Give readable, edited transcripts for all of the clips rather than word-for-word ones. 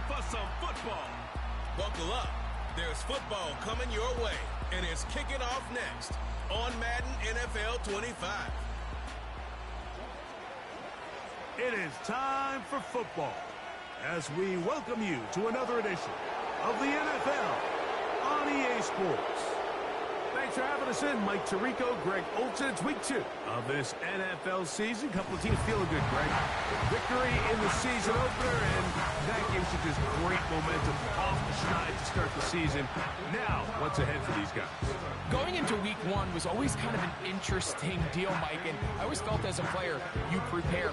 for some football. Buckle up. There's football coming your way, and it's kicking off next on Madden NFL 25. It is time for football as we welcome you to another edition of the NFL on EA Sports. Thanks for having us in. Mike Tirico, Greg Olsen. It's week 2 of this NFL season. Couple of teams feeling good, Greg. Victory in the season opener, and that gives you just great momentum off the schneid to start the season. Now, what's ahead for these guys? Going into week 1 was always kind of an interesting deal, Mike, and I always felt as a player, you prepare.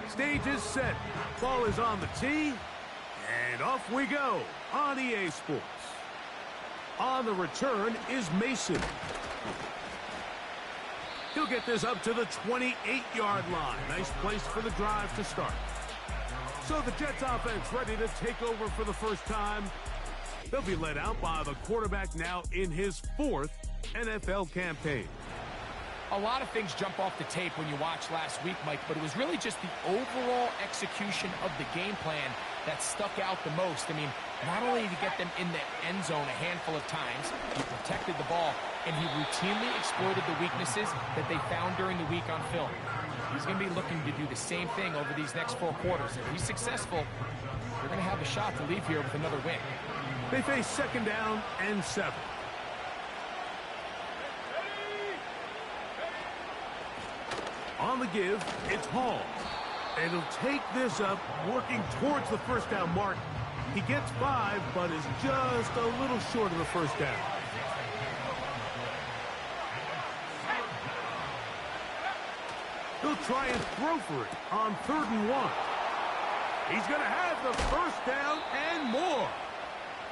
Stage is set. Ball is on the tee. And off we go on EA Sports. On the return is Mason. He'll get this up to the 28-yard line. Nice place for the drive to start. So the Jets offense ready to take over for the first time. They'll be led out by the quarterback now in his 4th NFL campaign. A lot of things jump off the tape when you watch last week, Mike, but it was really just the overall execution of the game plan that stuck out the most. I mean, not only did he get them in the end zone a handful of times, he protected the ball, and he routinely exploited the weaknesses that they found during the week on film. He's going to be looking to do the same thing over these next 4 quarters. If he's successful, they're going to have a shot to leave here with another win. They face 2nd down and 7. On the give, it's Hall. And he'll take this up, working towards the first down mark. He gets 5, but is just a little short of the first down. He'll try and throw for it on 3rd and 1. He's going to have the first down and more.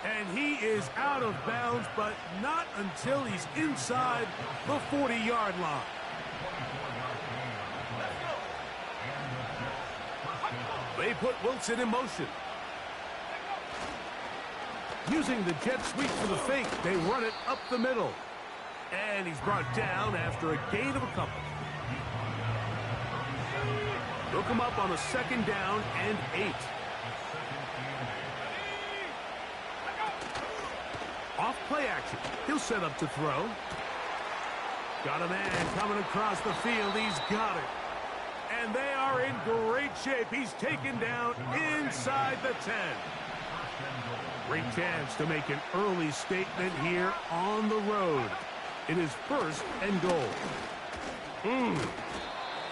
And he is out of bounds, but not until he's inside the 40-yard line. They put Wilson in motion. Using the jet sweep for the fake, they run it up the middle. And he's brought down after a gain of a couple. They'll come up on a 2nd down and 8. Off play action. He'll set up to throw. Got a man coming across the field. He's got it. And they are in great shape. He's taken down inside the 10. Great chance to make an early statement here on the road. It is 1st and goal.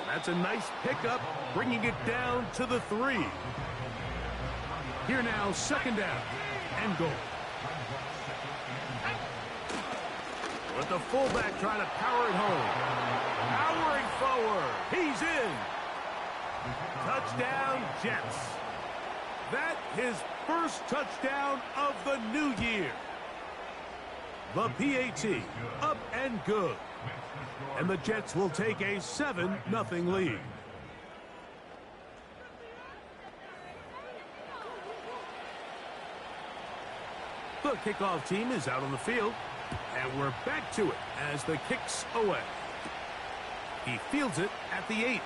That's a nice pickup, bringing it down to the 3. Here now, 2nd down and goal. With the fullback trying to power it home. Powering forward. He's in. Touchdown, Jets. That his first touchdown of the new year. The PAT up and good. And the Jets will take a 7-0 lead. The kickoff team is out on the field. And we're back to it as the kick's away. He fields it at the 8.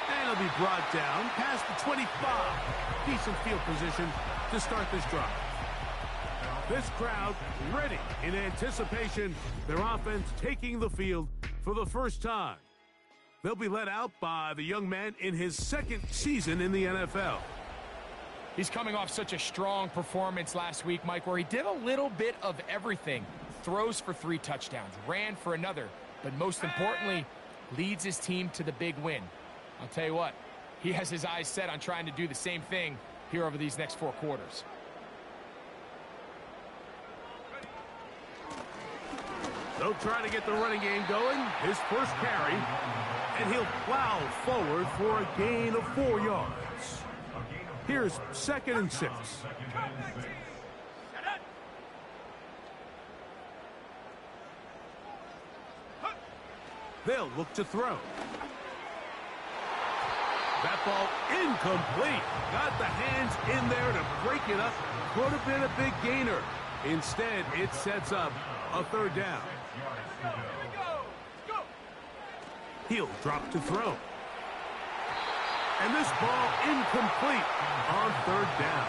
And he'll be brought down past the 25. Decent field position to start this drive. This crowd ready in anticipation. Their offense taking the field for the first time. They'll be led out by the young man in his second season in the NFL. He's coming off such a strong performance last week, Mike, where he did a little bit of everything. Throws for 3 touchdowns, ran for another, but most importantly, leads his team to the big win. I'll tell you what, he has his eyes set on trying to do the same thing here over these next 4 quarters. They'll try to get the running game going. His first carry, and he'll plow forward for a gain of 4 yards. Here's 2nd and 6. They'll look to throw. That ball incomplete. Got the hands in there to break it up. Could have been a big gainer. Instead, it sets up a 3rd down. He'll drop to throw. And this ball incomplete on 3rd down.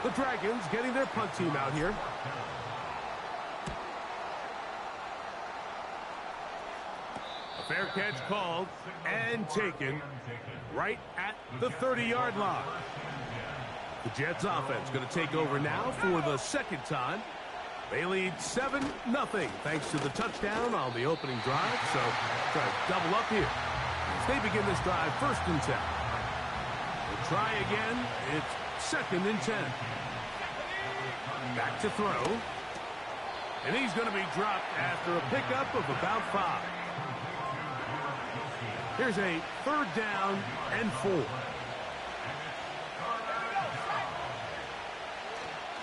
The Dragons getting their punt team out here. A fair catch called and taken right at the 30-yard line. The Jets offense going to take over now for the 2nd time. They lead 7-0 thanks to the touchdown on the opening drive. So try to double up here as they begin this drive 1st and 10. We'll try again. It's 2nd and 10. Back to throw. And he's going to be dropped after a pickup of about 5. Here's a 3rd down and 4.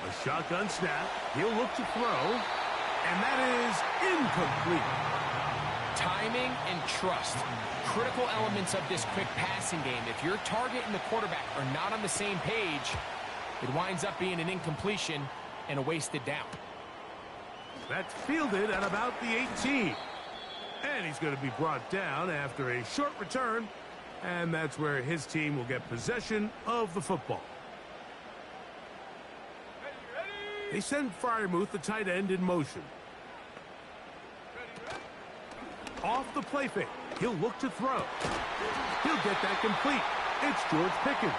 A shotgun snap. He'll look to throw. And that is incomplete. Timing and trust. Critical elements of this quick passing game. If your target and the quarterback are not on the same page, it winds up being an incompletion and a wasted down. That's fielded at about the 18. And he's going to be brought down after a short return. And that's where his team will get possession of the football. They send Freiermuth, the tight end, in motion. Off the play fake. He'll look to throw. He'll get that complete. It's George Pickens.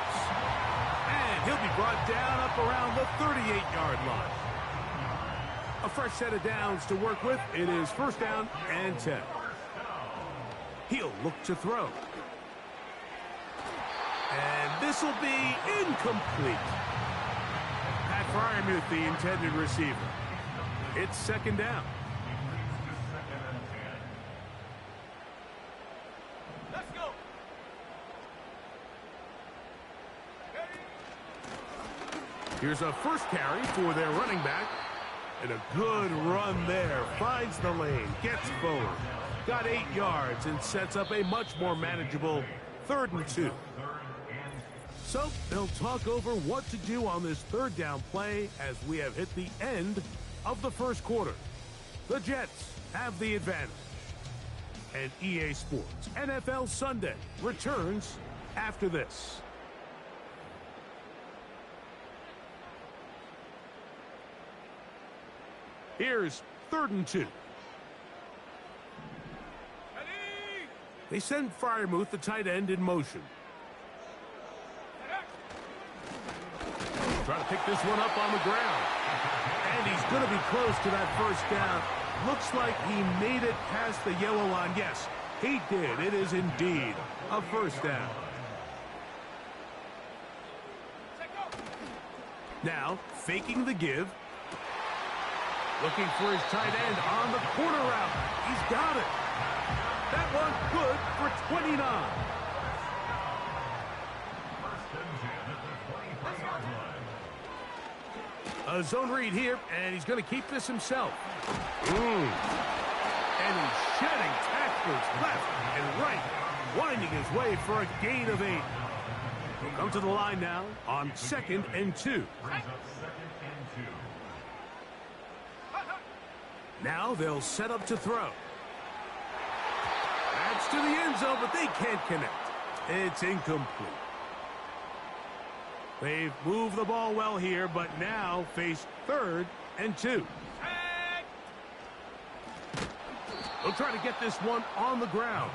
And he'll be brought down up around the 38-yard line. A fresh set of downs to work with. It is 1st down and 10. He'll look to throw. And this will be incomplete. Pat Freiermuth, the intended receiver. It's 2nd down. Let's go. Here's a first carry for their running back. And a good run there. Finds the lane. Gets forward. Got 8 yards and sets up a much more manageable 3rd and 2. So they'll talk over what to do on this 3rd down play as we have hit the end of the 1st quarter. The Jets have the advantage. And EA Sports NFL Sunday returns after this. Here's 3rd and 2. They send Freiermuth, the tight end, in motion. Trying to pick this one up on the ground. And he's going to be close to that 1st down. Looks like he made it past the yellow line. Yes, he did. It is indeed a 1st down. Now, faking the give. Looking for his tight end on the corner route. He's got it. That one good for 29. A zone read here, and he's going to keep this himself. And he's shedding tacklers left and right, winding his way for a gain of 8. He'll come to the line now on 2nd and 2. Now they'll set up to throw. That's to the end zone, but they can't connect. It's incomplete. They've moved the ball well here, but now face 3rd and 2. They'll try to get this one on the ground.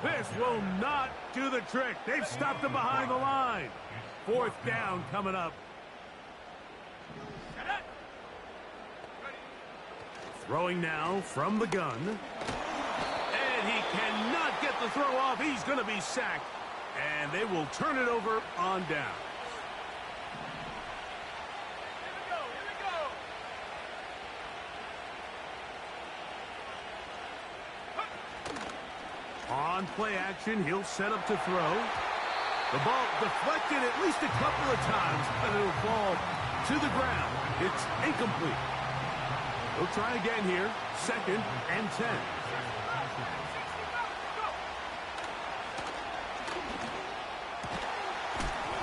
This will not do the trick. They've stopped him behind the line. 4th down coming up. Throwing now from the gun. And he cannot get the throw off. He's going to be sacked. And they will turn it over on down. On play action, he'll set up to throw. The ball deflected at least a couple of times, but it'll fall to the ground. It's incomplete. He'll try again here. 2nd and 10.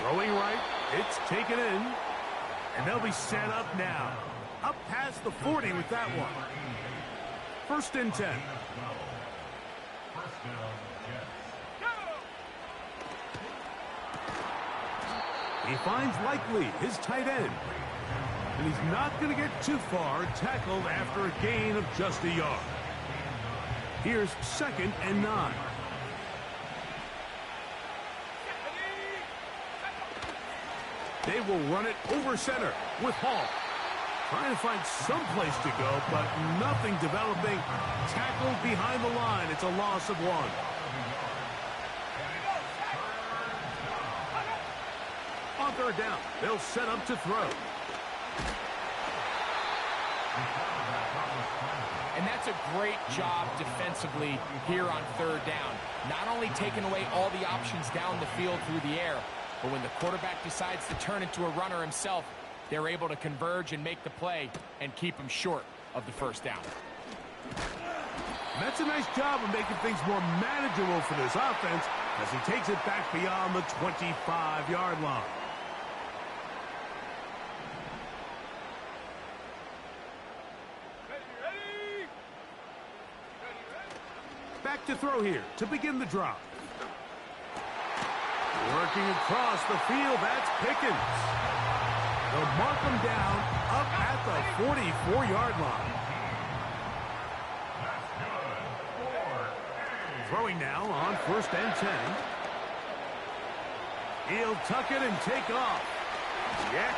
Throwing right. It's taken in. And they'll be set up now. Up past the 40 with that one. 1st and 10. He finds Likely, his tight end. And he's not going to get too far, tackled after a gain of just a yard. Here's 2nd and 9. They will run it over center with Hall. Trying to find some place to go, but nothing developing. Tackled behind the line. It's a loss of 1. On 3rd down, they'll set up to throw. And that's a great job defensively here on 3rd down. Not only taking away all the options down the field through the air, but when the quarterback decides to turn into a runner himself, they're able to converge and make the play and keep him short of the 1st down. That's a nice job of making things more manageable for this offense as he takes it back beyond the 25-yard line. Back to throw here to begin the drop. Working across the field, that's Pickens. They'll mark him down up at the 44-yard line. Throwing now on 1st and 10. He'll tuck it and take off. Yeah.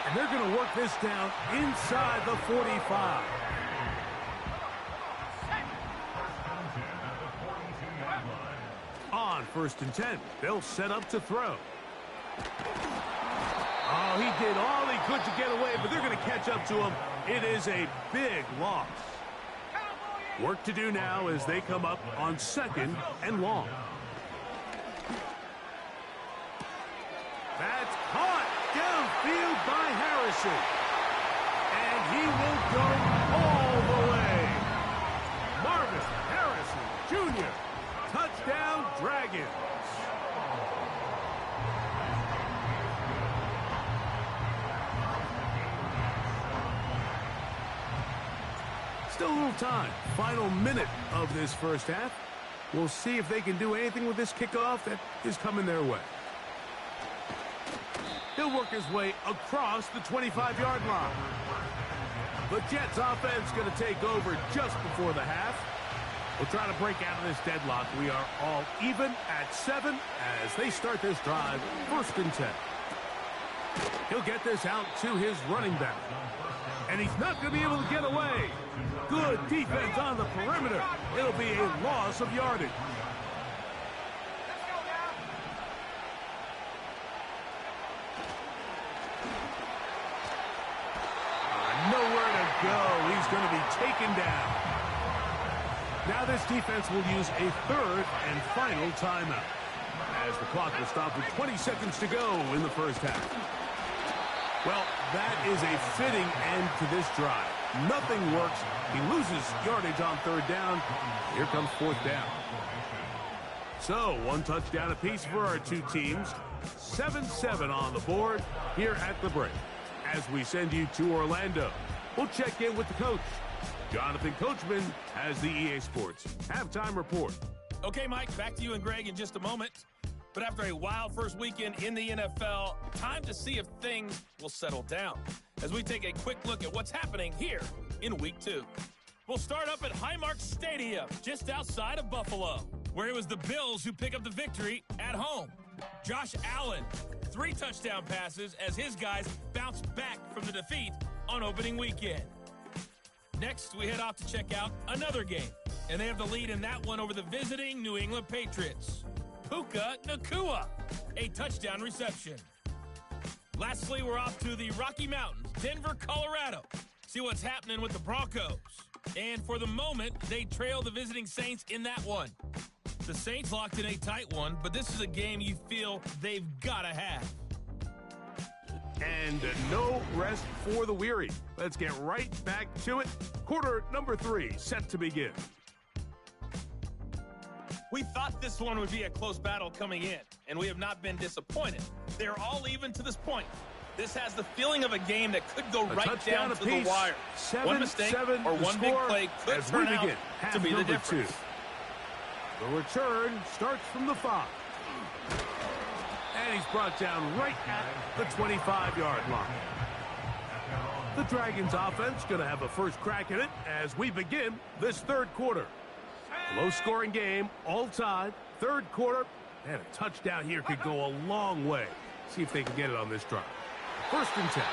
And they're going to work this down inside the 45. On 1st and 10, they'll set up to throw. Oh, he did all he could to get away, but they're going to catch up to him. It is a big loss. Work to do now as they come up on 2nd and long. That's caught downfield by Harrison. And he will go all the way. Marvin Harrison Jr. Touchdown, Dragons. Still a little time. Final minute of this 1st half. We'll see if they can do anything with this kickoff that is coming their way. He'll work his way across the 25-yard line. The Jets offense going to take over just before the half. We'll try to break out of this deadlock. We are all even at 7 as they start this drive, 1st and 10. He'll get this out to his running back. And he's not going to be able to get away. Good defense on the perimeter. It'll be a loss of yardage. Nowhere to go. He's going to be taken down. Now this defense will use a 3rd and final timeout as the clock will stop with 20 seconds to go in the 1st half. Well, that is a fitting end to this drive. Nothing works. He loses yardage on 3rd down. Here comes 4th down. So, 1 touchdown apiece for our two teams. 7-7 on the board here at the break. As we send you to Orlando, we'll check in with the coach. Jonathan Coachman has the EA Sports halftime report. Okay, Mike, back to you and Greg in just a moment. But after a wild first weekend in the NFL, time to see if things will settle down as we take a quick look at what's happening here in Week 2. We'll start up at Highmark Stadium, just outside of Buffalo, where it was the Bills who pick up the victory at home. Josh Allen, 3 touchdown passes as his guys bounce back from the defeat on opening weekend. Next, we head off to check out another game, and they have the lead in that one over the visiting New England Patriots. Puka Nacua, a touchdown reception. Lastly, we're off to the Rocky Mountains, Denver, Colorado. See what's happening with the Broncos. And for the moment, they trail the visiting Saints in that one. The Saints locked in a tight one, but this is a game you feel they've got to have. And no rest for the weary. Let's get right back to it. Quarter number 3 set to begin. We thought this one would be a close battle coming in, and we have not been disappointed. They're all even to this point. This has the feeling of a game that could go right down to the wire. One mistake or one big play could turn out to be the difference. 2. The return starts from the 5. And he's brought down right at the 25-yard line. The Dragons offense going to have a first crack at it as we begin this third quarter. Low-scoring game, all tied, third quarter, and a touchdown here could go a long way. See if they can get it on this drive. First and 10.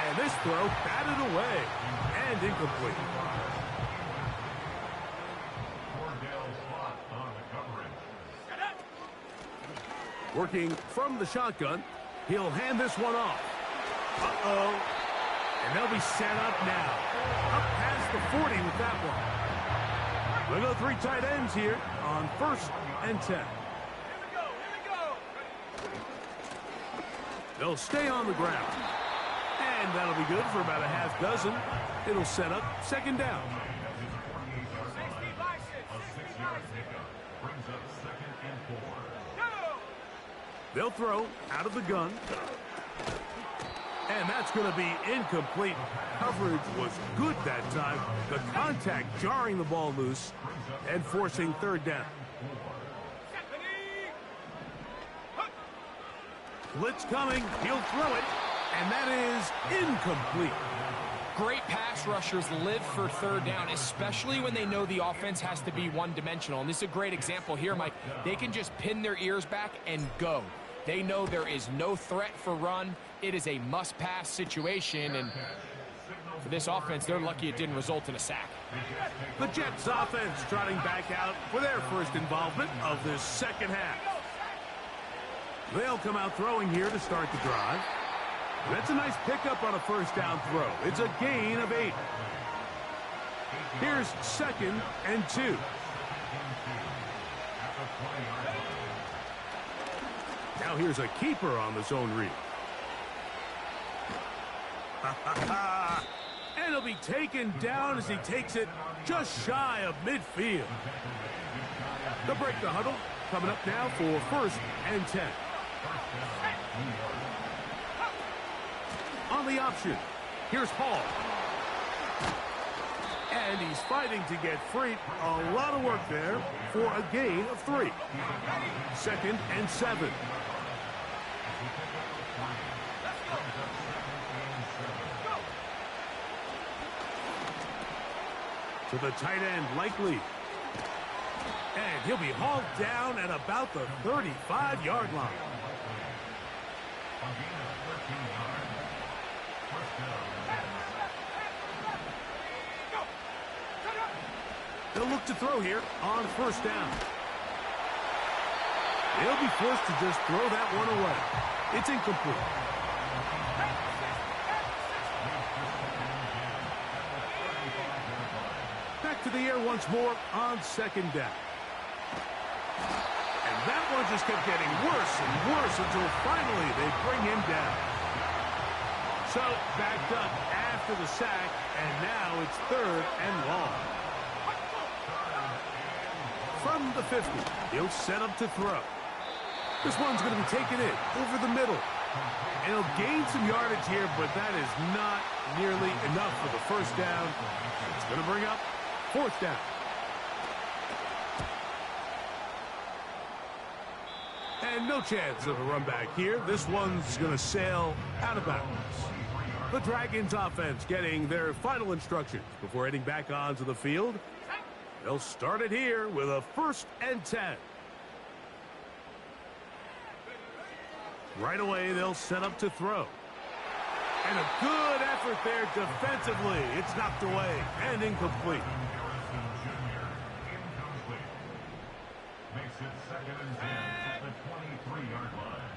And this throw batted away and incomplete. Working from the shotgun, he'll hand this one off. Uh-oh. And they'll be set up now. Up past the 40 with that one. We'll go 3 tight ends here on first and 10. Here we go. They'll stay on the ground. And that'll be good for about a half dozen. It'll set up second down. They'll throw out of the gun. And that's going to be incomplete. Coverage was good that time. The contact jarring the ball loose and forcing third down. Blitz coming. He'll throw it. And that is incomplete. Great pass rushers live for third down, especially when they know the offense has to be one-dimensional. And this is a great example here, Mike. They can just pin their ears back and go. They know there is no threat for run. It is a must-pass situation, and for this offense, they're lucky it didn't result in a sack. The Jets offense trotting back out for their first involvement of this second half. They'll come out throwing here to start the drive. That's a nice pickup on a first down throw. It's a gain of 8. Here's second and 2. Now here's a keeper on the zone read. And he'll be taken down as he takes it just shy of midfield. They'll break the huddle. Coming up now for first and 10. On the option, here's Hall. And he's fighting to get free. A lot of work there for a gain of 3. Second and 7. To the tight end, Likely. And he'll be hauled down at about the 35-yard line. They'll look to throw here on first down. They'll be forced to just throw that one away. It's incomplete. Back to the air once more on second down. And that one just kept getting worse and worse until finally they bring him down. So backed up after the sack, and now it's third and long. From the 50, he'll set up to throw. This one's going to be taken in over the middle. And he'll gain some yardage here, but that is not nearly enough for the first down. It's going to bring up fourth down. And no chance of a run back here. This one's going to sail out of bounds. The Dragons offense getting their final instructions before heading back onto the field. They'll start it here with a 1st and 10. Right away, they'll set up to throw. And a good effort there defensively. It's knocked away and incomplete. Makes it 2nd and 10 at the 23-yard line.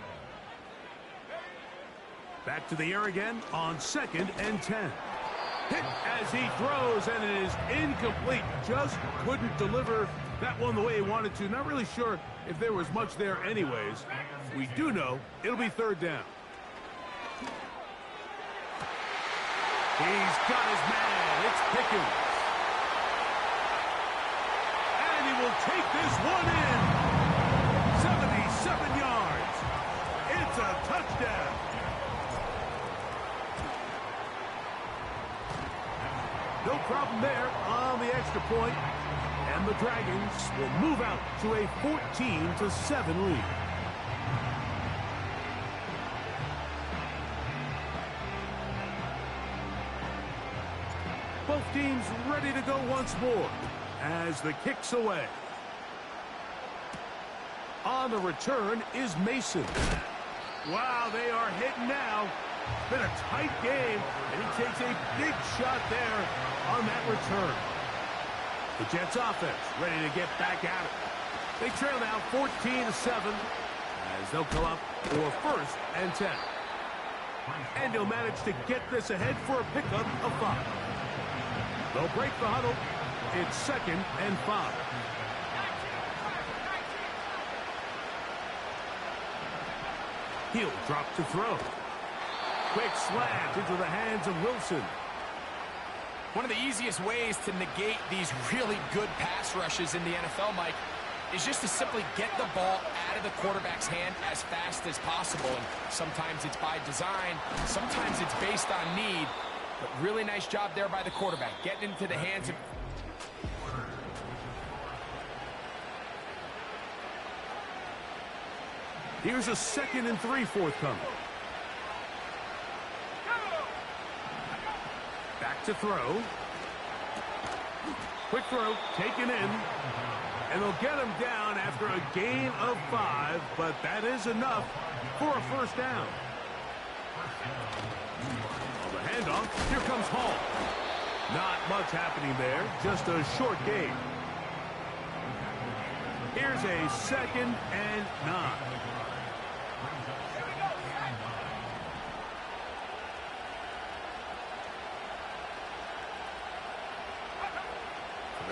Back to the air again on 2nd and 10. Hit as he throws, and it is incomplete. Just couldn't deliver that one the way he wanted to. Not really sure if there was much there anyways. We do know it'll be 3rd down. He's got his man. It's Pickens. And he will take this one in. 77 yards. It's a touchdown. No problem there on the extra point. And the Dragons will move out to a 14-7 lead. Both teams ready to go once more as the kick's away. On the return is Mason. Wow, they are hitting now. Been a tight game, and he takes a big shot there on that return. The Jets offense ready to get back at it. They trail now 14-7 as they'll come up for 1st and 10. And he'll manage to get this ahead for a pickup of 5. They'll break the huddle. It's 2nd and 5. He'll drop to throw. Quick slant into the hands of Wilson. One of the easiest ways to negate these really good pass rushes in the NFL, Mike, is just to simply get the ball out of the quarterback's hand as fast as possible. And sometimes it's by design, sometimes it's based on need. But really nice job there by the quarterback, getting into the hands of... Here's a 2nd and 3 forthcoming. Back to throw. Quick throw, taken in. And they'll get him down after a gain of 5, but that is enough for a 1st down. On the handoff, here comes Hall. Not much happening there, just a short gain. Here's a 2nd and 9.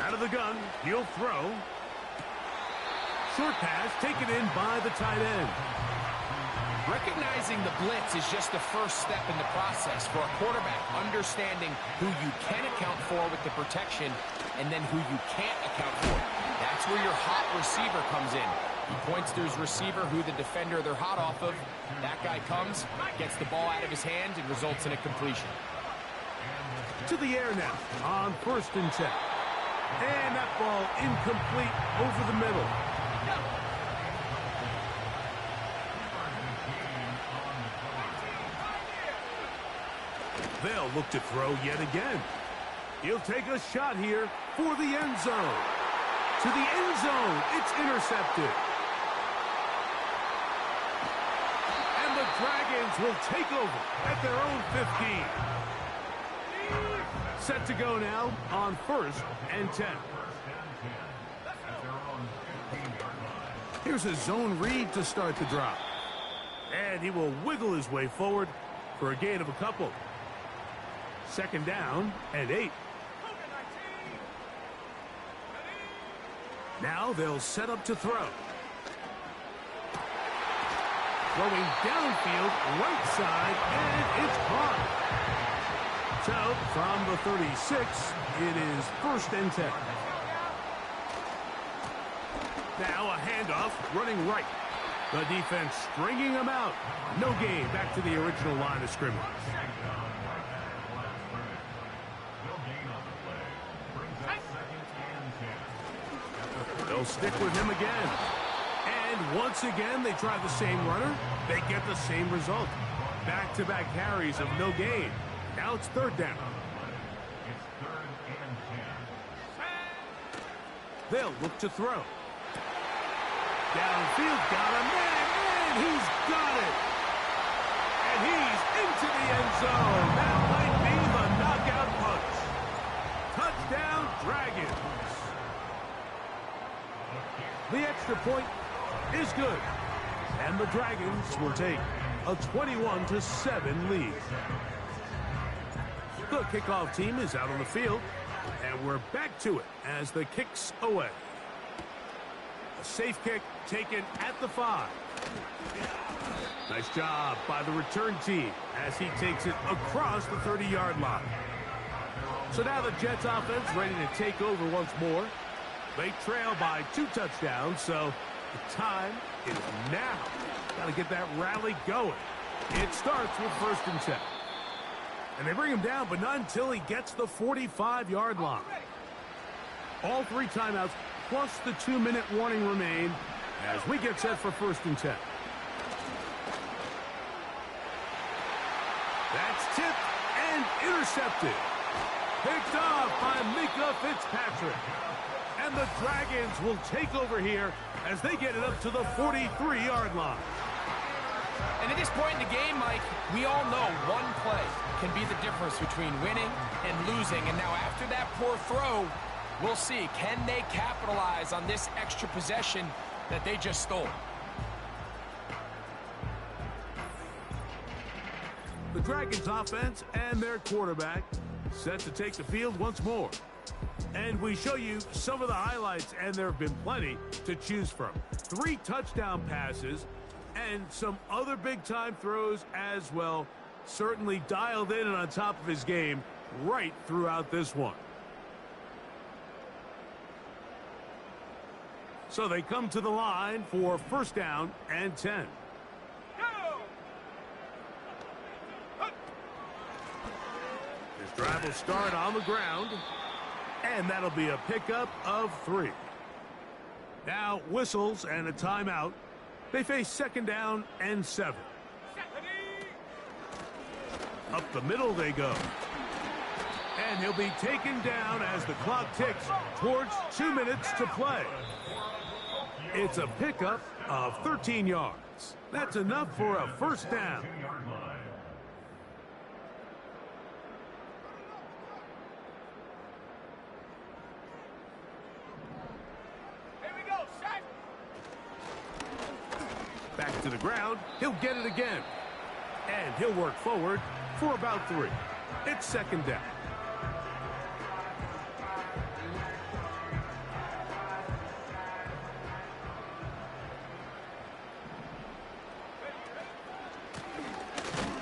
Out of the gun, he'll throw. Short pass taken in by the tight end. Recognizing the blitz is just the first step in the process for a quarterback, understanding who you can account for with the protection and then who you can't account for. That's where your hot receiver comes in. He points to his receiver, who the defender they're hot off of. That guy comes, gets the ball out of his hand, and results in a completion. To the air now on 1st and 10. And that ball incomplete over the middle. They'll look to throw yet again. He'll take a shot here for the end zone. To the end zone, it's intercepted. And the Dragons will take over at their own 15. Set to go now on 1st and 10. Here's a zone read to start the drop. And he will wiggle his way forward for a gain of a couple. 2nd down and 8. Now they'll set up to throw. Throwing downfield, right side, and it's caught. So, from the 36, it is 1st and 10. Now a handoff, running right. The defense stringing him out. No gain, back to the original line of scrimmage. They'll stick with him again. And And once again, they try the same runner. They get the same result. Back-to-back carries of no gain. Now it's third down. It's 3rd and 10. They'll look to throw. Downfield, got a man, and he's got it. And he's into the end zone. That might be the knockout punch. Touchdown, Dragons. The extra point is good. And the Dragons will take a 21-7 lead. The kickoff team is out on the field. And we're back to it as the kick's away. A safe kick taken at the 5. Nice job by the return team as he takes it across the 30-yard line. So now the Jets offense ready to take over once more. They trail by 2 touchdowns, so the time is now. Got to get that rally going. It starts with 1st and 10. And they bring him down, but not until he gets the 45-yard line. All 3 timeouts plus the 2-minute warning remain as we get set for 1st and 10. That's tipped and intercepted. Picked off by Mika Fitzpatrick. And the Dragons will take over here as they get it up to the 43-yard line. And at this point in the game, Mike, we all know one play can be the difference between winning and losing. And now after that poor throw, we'll see, can they capitalize on this extra possession that they just stole? The Dragons offense and their quarterback set to take the field once more. And we show you some of the highlights, and there have been plenty to choose from. 3 touchdown passes and some other big-time throws as well. Certainly dialed in and on top of his game right throughout this one. So they come to the line for 1st down and 10. This drive will start on the ground. And that'll be a pickup of 3. Now whistles and a timeout. They face 2nd down and 7. Up the middle they go. And he'll be taken down as the clock ticks towards 2 minutes to play. It's a pickup of 13 yards. That's enough for a 1st down. Back to the ground. He'll get it again. And he'll work forward for about 3. It's 2nd down.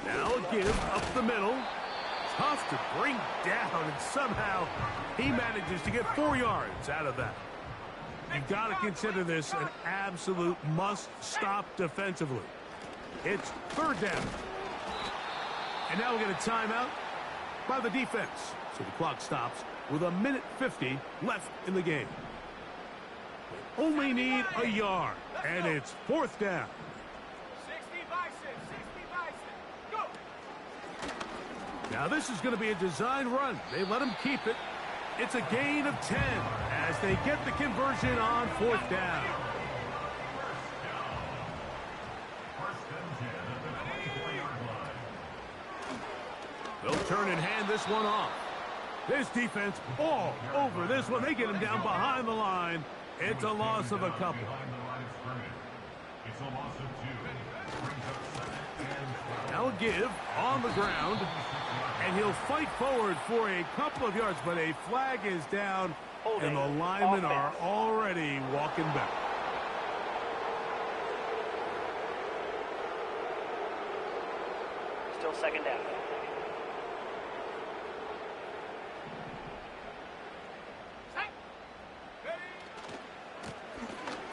Now a give up the middle. Tough to bring down, and somehow he manages to get 4 yards out of that. You've got to consider this an absolute must-stop defensively. It's 3rd down. And now we get a timeout by the defense. So the clock stops with 1:50 left in the game. They only need a yard, and it's 4th down. 60 Bison, go! Now this is going to be a design run. They let him keep it. It's a gain of 10 as they get the conversion on 4th down. They'll turn and hand this one off. This defense all over this one. They get him down behind the line. It's a loss of a couple. Now a give on the ground. And he'll fight forward for a couple of yards, but a flag is down, and the linemen are already walking back. Still 2nd down.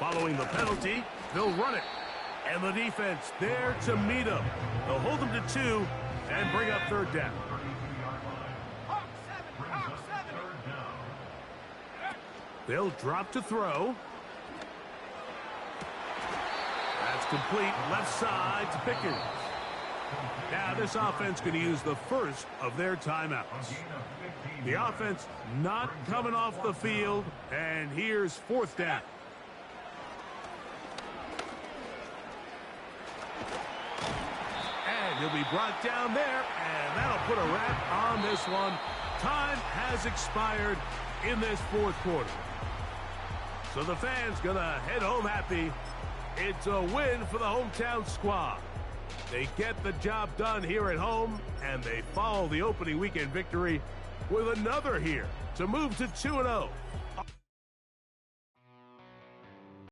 Following the penalty, they'll run it. And the defense there to meet them. They'll hold them to 2 and bring up 3rd down. They'll drop to throw. That's complete. Left side to Pickens. Now this offense going to use the first of their timeouts. The offense not coming off the field, and here's fourth down. And he'll be brought down there, and that'll put a wrap on this one. Time has expired in this fourth quarter. So the fans going to head home happy. It's a win for the hometown squad. They get the job done here at home, and they follow the opening weekend victory with another here to move to 2-0.